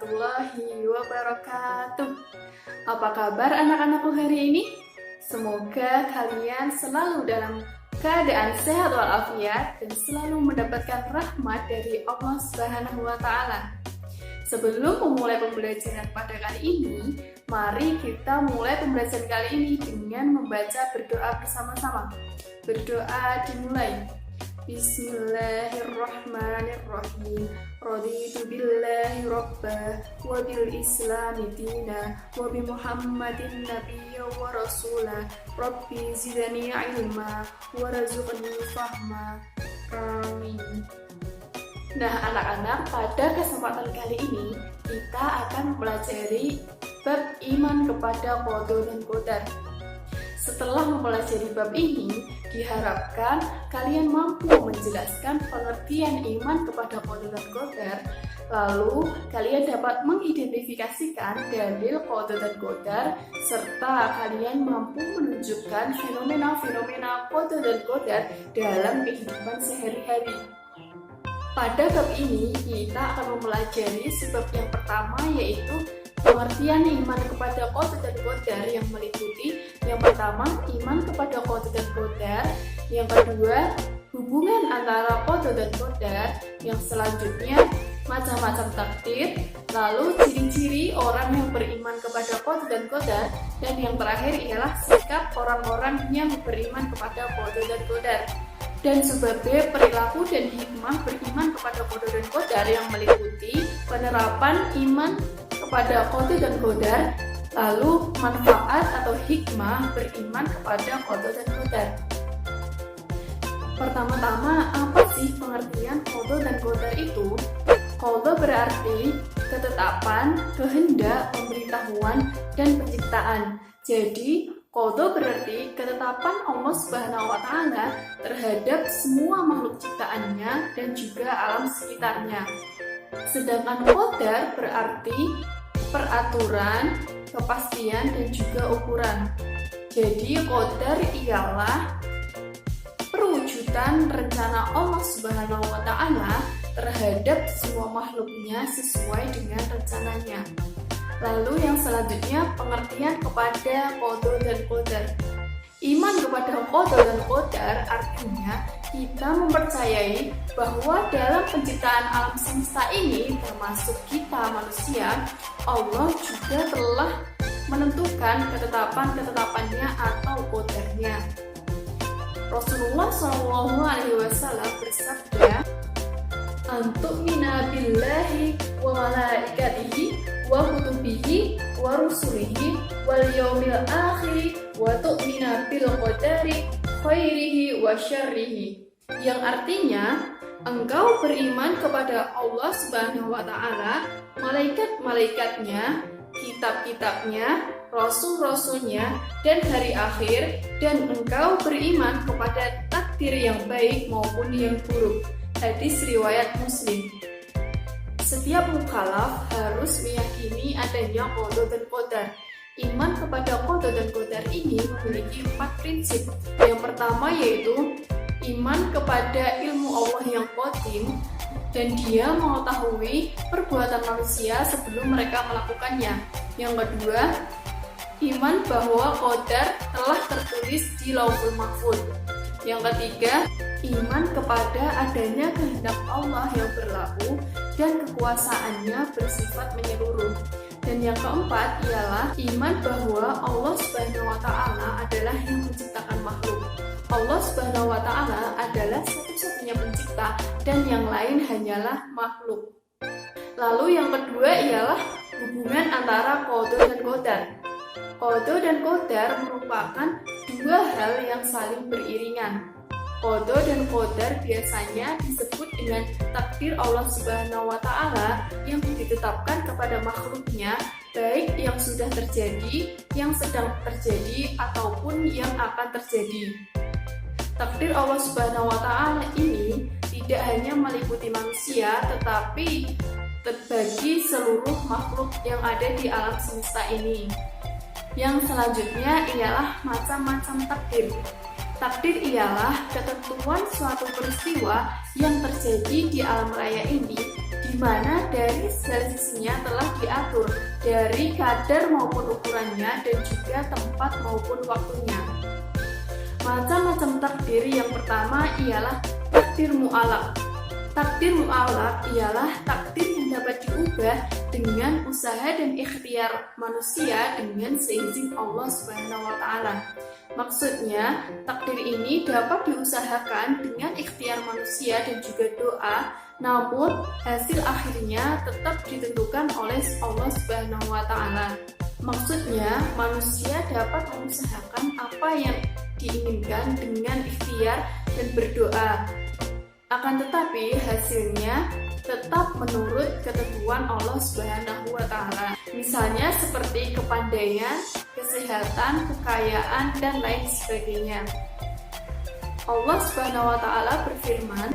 warahmatullahi wabarakatuh. Apa kabar anak-anakku hari ini? Semoga kalian selalu dalam keadaan sehat walafiat dan selalu mendapatkan rahmat dari Allah Subhanahu wa Ta'ala. Sebelum memulai pembelajaran pada kali ini, mari kita mulai pembelajaran kali ini dengan membaca berdoa bersama-sama. Berdoa dimulai. Bismillahirrahmanirrahim. Raditu billahi rabbah wa bil islami dina wa bi Muhammadin nabiyya wa rasulah. Rabbi zidani ilma warzuqni fahma. Amin. Nah anak-anak, pada kesempatan kali ini kita akan mempelajari bab iman kepada qada dan qadar. Setelah mempelajari bab ini, diharapkan kalian mampu menjelaskan pengertian iman kepada qada dan qadar. Lalu, kalian dapat mengidentifikasikan dalil qada dan qadar, serta kalian mampu menunjukkan fenomena-fenomena qada dan qadar dalam kehidupan sehari-hari. Pada bab ini, kita akan mempelajari sebab yang pertama, yaitu pengertian iman kepada qada dan qadar yang meliputi yang pertama, iman kepada qada dan qadar, yang kedua, hubungan antara qada dan qadar, yang selanjutnya, macam-macam takdir, lalu ciri-ciri orang yang beriman kepada qada dan qadar, dan yang terakhir ialah sikap orang-orang yang beriman kepada qada dan qadar. Dan sebagai perilaku dan hikmah beriman kepada qada dan qadar yang meliputi penerapan iman kepada qada dan qadar, lalu manfaat atau hikmah beriman kepada qada dan qadar. Pertama-tama, apa sih pengertian qada dan qadar itu? Qada berarti ketetapan, kehendak, pemberitahuan, dan penciptaan. Jadi, qada berarti ketetapan Allah Subhanahu wa Ta'ala terhadap semua makhluk ciptaannya dan juga alam sekitarnya. Sedangkan qadar berarti peraturan, kepastian, dan juga ukuran. Jadi qadar ialah perwujudan rencana Allah Subhanahu wa Ta'ala terhadap semua makhluknya sesuai dengan rencananya. Lalu yang selanjutnya, pengertian kepada qada dan qadar. Iman kepada qada dan qadar artinya kita mempercayai bahwa dalam penciptaan alam semesta ini, termasuk kita manusia, Allah juga telah menentukan ketetapan-ketetapannya atau qadarnya. Rasulullah SAW bersabda, "Antu'mina billahi wa malaikatihi wa kutubihi wa rusulihi wal yaumil akhir wa tu'mina bil qadari khairihi wa syarrihi." Yang artinya, engkau beriman kepada Allah Subhanahu wa Ta'ala, malaikat-malaikatnya, kitab-kitabnya, rasul-rasulnya, dan hari akhir, dan engkau beriman kepada takdir yang baik maupun yang buruk. Hadis riwayat Muslim. Setiap mukallaf harus meyakini adanya qada dan qadar. Iman kepada qada dan qadar ini memiliki 4 prinsip. Yang pertama yaitu iman kepada ilmu Allah yang qadim, dan dia mengetahui perbuatan manusia sebelum mereka melakukannya. Yang kedua, iman bahwa qadar telah tertulis di Lauhul Mahfuz. Yang ketiga, iman kepada adanya kehendak Allah yang berlaku dan kekuasaannya bersifat menyeluruh. Dan yang keempat ialah iman bahwa Allah Subhanahu wa Ta'ala adalah yang menciptakan makhluk. Allah Subhanahu wa Ta'ala adalah satu-satunya pencipta dan yang lain hanyalah makhluk. Lalu yang kedua ialah hubungan antara qada dan qadar. Qada dan qadar merupakan dua hal yang saling beriringan. Qada dan qadar biasanya disebut dengan takdir Allah Subhanahu wa Ta'ala yang ditetapkan kepada makhluknya, baik yang sudah terjadi, yang sedang terjadi, ataupun yang akan terjadi. Takdir Allah Subhanahu wa Ta'ala ini tidak hanya meliputi manusia, tetapi bagi seluruh makhluk yang ada di alam semesta ini. Yang selanjutnya ialah macam-macam takdir. Takdir ialah ketentuan suatu peristiwa yang terjadi di alam raya ini, di di mana dari segala sisinya telah diatur dari kadar maupun ukurannya dan juga tempat maupun waktunya. Macam-macam takdir yang pertama ialah takdir mu'alaq. Takdir mu'alaq ialah takdir yang dapat diubah dengan usaha dan ikhtiar manusia dengan seizin Allah Subhanahu wa Ta'ala. Maksudnya, takdir ini dapat diusahakan dengan ikhtiar manusia dan juga doa, namun hasil akhirnya tetap ditentukan oleh Allah Subhanahu wa Ta'ala. Maksudnya, manusia dapat mengusahakan apa yang diinginkan dengan ikhtiar dan berdoa. Akan tetapi hasilnya tetap menurut ketentuan Allah Subhanahu wa Ta'ala. Misalnya seperti kepandaian, kesehatan, kekayaan, dan lain sebagainya. Allah Subhanahu wa Ta'ala berfirman,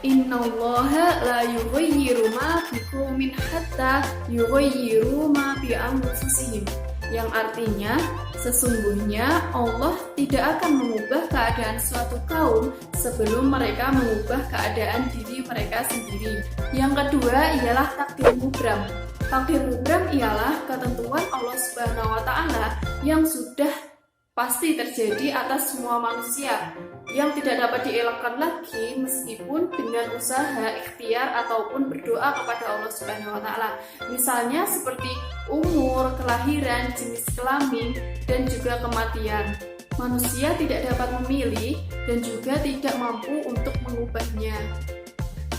Innallaha la yughayyiru ma biqaumin hatta yughayyiru ma bi anfusihim. Yang artinya, sesungguhnya Allah tidak akan mengubah keadaan suatu kaum sebelum mereka mengubah keadaan diri mereka sendiri. Yang kedua ialah takdir mubram. Takdir mubram ialah ketentuan Allah Subhanahu wa Ta'ala yang sudah pasti terjadi atas semua manusia, yang tidak dapat dielakkan lagi meskipun dengan usaha, ikhtiar ataupun berdoa kepada Allah Subhanahu wa Ta'ala. Misalnya seperti umur, kelahiran, jenis kelamin, dan juga kematian. Manusia tidak dapat memilih dan juga tidak mampu untuk mengubahnya.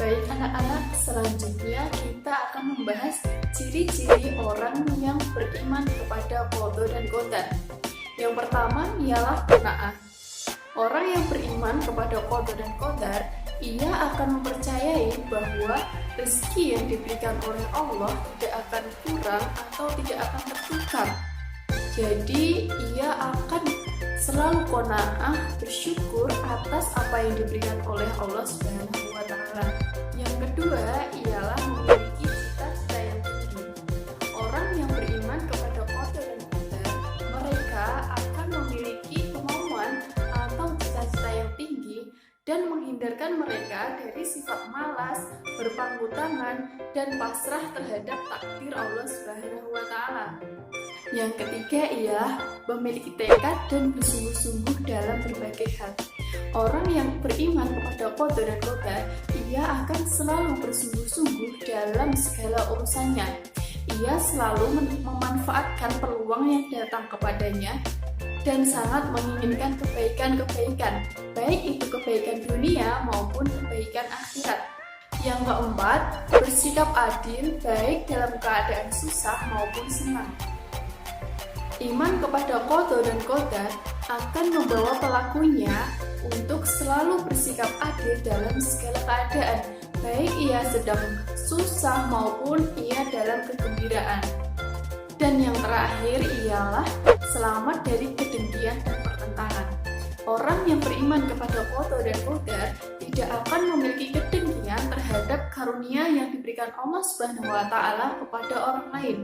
Baik anak-anak, selanjutnya kita akan membahas ciri-ciri orang yang beriman kepada qada dan qadar. Yang pertama ialah qanaah. Orang yang beriman kepada qada dan qadar, ia akan mempercayai bahwa rezeki yang diberikan oleh Allah tidak akan kurang atau tidak akan tertukar. Jadi ia akan selalu qanaah, bersyukur atas apa yang diberikan oleh Allah Subhanahu wa Ta'ala. Yang kedua ialah memiliki cita-cita yang tinggi. Orang yang beriman kepada qada dan qadar, mereka akan memiliki kemauan atau cita-cita yang tinggi dan menghindarkan mereka dari sifat malas, berpangku tangan, dan pasrah terhadap takdir Allah Subhanahu wa Ta'ala. Yang ketiga ialah memiliki tekad dan bersungguh-sungguh dalam berbagai hal. Orang yang beriman kepada qada dan qadar, ia akan selalu bersungguh-sungguh dalam segala urusannya. Ia selalu memanfaatkan peluang yang datang kepadanya dan sangat menginginkan kebaikan-kebaikan, baik itu kebaikan dunia maupun kebaikan akhirat. Yang keempat, bersikap adil baik dalam keadaan susah maupun senang. Iman kepada qada dan qadar akan membawa pelakunya untuk selalu bersikap adil dalam segala keadaan, baik ia sedang susah maupun ia dalam kegembiraan. Dan yang terakhir ialah selamat dari kedengkian dan pertentangan. Orang yang beriman kepada qada dan qadar tidak akan memiliki kedengkian terhadap karunia yang diberikan Allah Subhanahu wa Ta'ala kepada orang lain,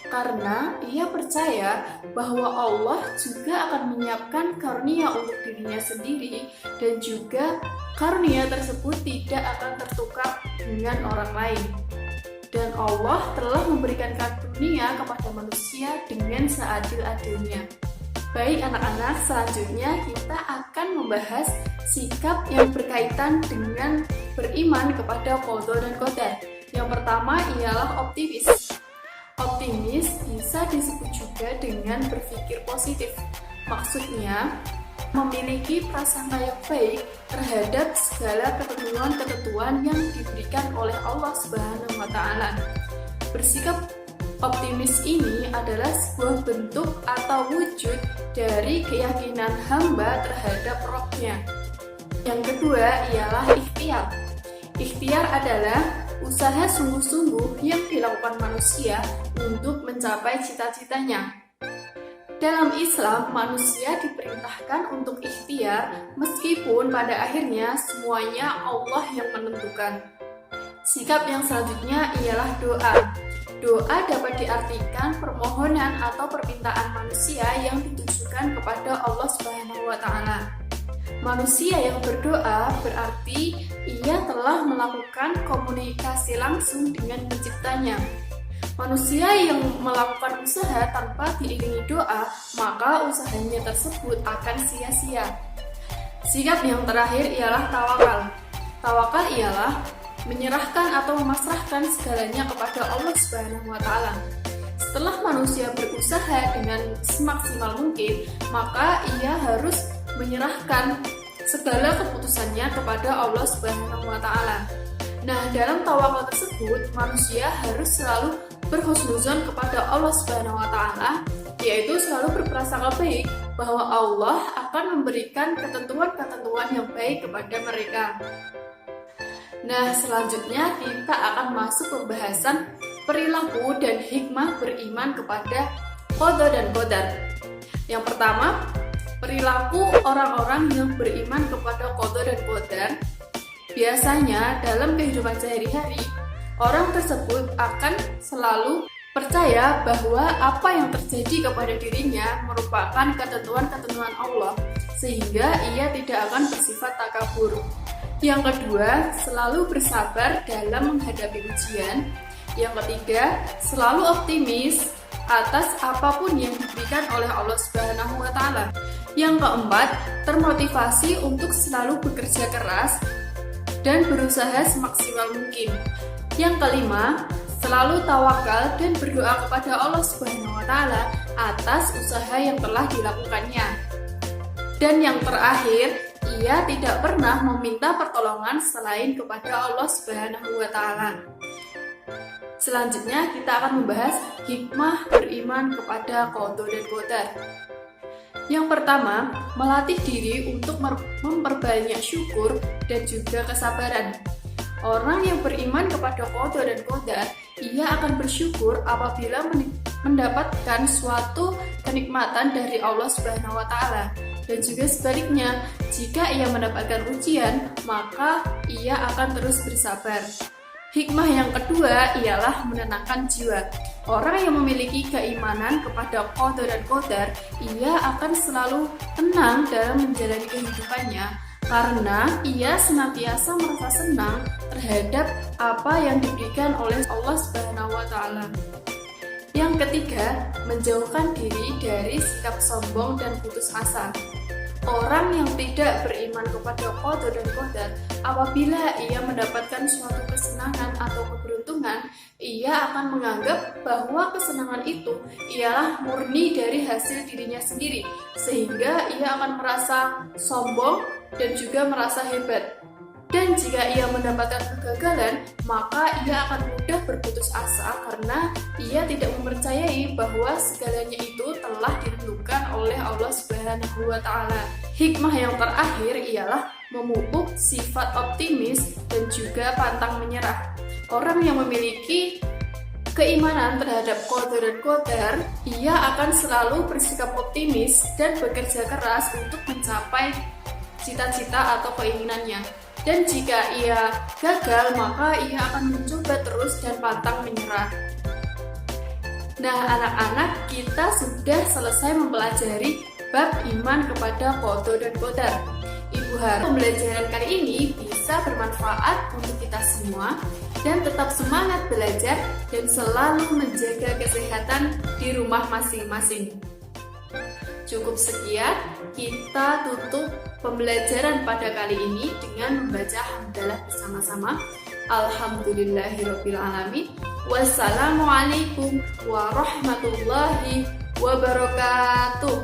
karena ia percaya bahwa Allah juga akan menyiapkan karunia untuk dirinya sendiri dan juga karunia tersebut tidak akan tertukar dengan orang lain. Dan Allah telah memberikan karunia kepada manusia dengan seadil-adilnya. Baik anak-anak, selanjutnya kita akan membahas sikap yang berkaitan dengan beriman kepada qada dan qadar. Yang pertama ialah optimis. Optimis bisa disebut juga dengan berpikir positif. Maksudnya, memiliki prasangka yang baik terhadap segala ketentuan-ketentuan yang diberikan oleh Allah Subhanahu wa Ta'ala. Bersikap optimis ini adalah sebuah bentuk atau wujud dari keyakinan hamba terhadap Rabb-Nya. Yang kedua ialah ikhtiar. Ikhtiar adalah usaha sungguh-sungguh yang dilakukan manusia untuk mencapai cita-citanya. Dalam Islam, manusia diperintahkan untuk ikhtiar meskipun pada akhirnya semuanya Allah yang menentukan. Sikap yang selanjutnya ialah doa. Doa dapat diartikan permohonan atau permintaan manusia yang ditujukan kepada Allah Subhanahu wa Ta'ala. Manusia yang berdoa berarti ia telah melakukan komunikasi langsung dengan penciptanya. Manusia yang melakukan usaha tanpa diiringi doa, maka usahanya tersebut akan sia-sia. Sikap yang terakhir ialah tawakal. Tawakal ialah menyerahkan atau memasrahkan segalanya kepada Allah Subhanahu wa Ta'ala. Setelah manusia berusaha dengan semaksimal mungkin, maka ia harus menyerahkan segala keputusannya kepada Allah Subhanahu wa Ta'ala. Nah, dalam tawakal tersebut, manusia harus selalu berhusnuzon kepada Allah Subhanahu wa Ta'ala, yaitu selalu berprasangka baik bahwa Allah akan memberikan ketentuan-ketentuan yang baik kepada mereka. Nah, selanjutnya kita akan masuk pembahasan perilaku dan hikmah beriman kepada qada dan qadar. Yang pertama, perilaku orang-orang yang beriman kepada qada dan qadar. Biasanya dalam kehidupan sehari-hari, orang tersebut akan selalu percaya bahwa apa yang terjadi kepada dirinya merupakan ketentuan-ketentuan Allah, sehingga ia tidak akan bersifat takabur. Yang kedua, selalu bersabar dalam menghadapi ujian. Yang ketiga, selalu optimis atas apapun yang diberikan oleh Allah Subhanahu wa Ta'ala. Yang keempat, termotivasi untuk selalu bekerja keras dan berusaha semaksimal mungkin. Yang kelima, selalu tawakal dan berdoa kepada Allah Subhanahu wa Ta'ala atas usaha yang telah dilakukannya. Dan yang terakhir, ia tidak pernah meminta pertolongan selain kepada Allah Subhanahu wa Ta'ala. Selanjutnya kita akan membahas hikmah beriman kepada qada dan qadar. Yang pertama, melatih diri untuk memperbanyak syukur dan juga kesabaran. Orang yang beriman kepada qada dan qadar, ia akan bersyukur apabila mendapatkan suatu kenikmatan dari Allah Subhanahu wa Ta'ala. Dan juga sebaliknya, jika ia mendapatkan ujian, maka ia akan terus bersabar. Hikmah yang kedua ialah menenangkan jiwa. Orang yang memiliki keimanan kepada qada dan qadar, ia akan selalu tenang dalam menjalani kehidupannya karena ia senantiasa merasa senang terhadap apa yang diberikan oleh Allah Subhanahu wa Ta'ala. Yang ketiga, menjauhkan diri dari sikap sombong dan putus asa. Orang yang tidak beriman kepada qada dan qadar, apabila ia mendapatkan suatu kesenangan atau keberuntungan, ia akan menganggap bahwa kesenangan itu ialah murni dari hasil dirinya sendiri, sehingga ia akan merasa sombong dan juga merasa hebat. Dan jika ia mendapatkan kegagalan, maka ia akan mudah berputus asa karena ia tidak mempercayai bahwa segalanya itu telah ditentukan oleh Allah Subhanahu wa Ta'ala. Hikmah yang terakhir ialah memupuk sifat optimis dan juga pantang menyerah. Orang yang memiliki keimanan terhadap qada dan qadar, ia akan selalu bersikap optimis dan bekerja keras untuk mencapai cita-cita atau keinginannya. Dan jika ia gagal, maka ia akan mencoba terus dan pantang menyerah. Nah, anak-anak, kita sudah selesai mempelajari bab iman kepada qada dan qadar. Ibu harap pembelajaran kali ini bisa bermanfaat untuk kita semua dan tetap semangat belajar dan selalu menjaga kesehatan di rumah masing-masing. Cukup sekian, kita tutup pembelajaran pada kali ini dengan membaca hamdalah bersama-sama. Alhamdulillahirrabbilalamin. Wassalamualaikum warahmatullahi wabarakatuh.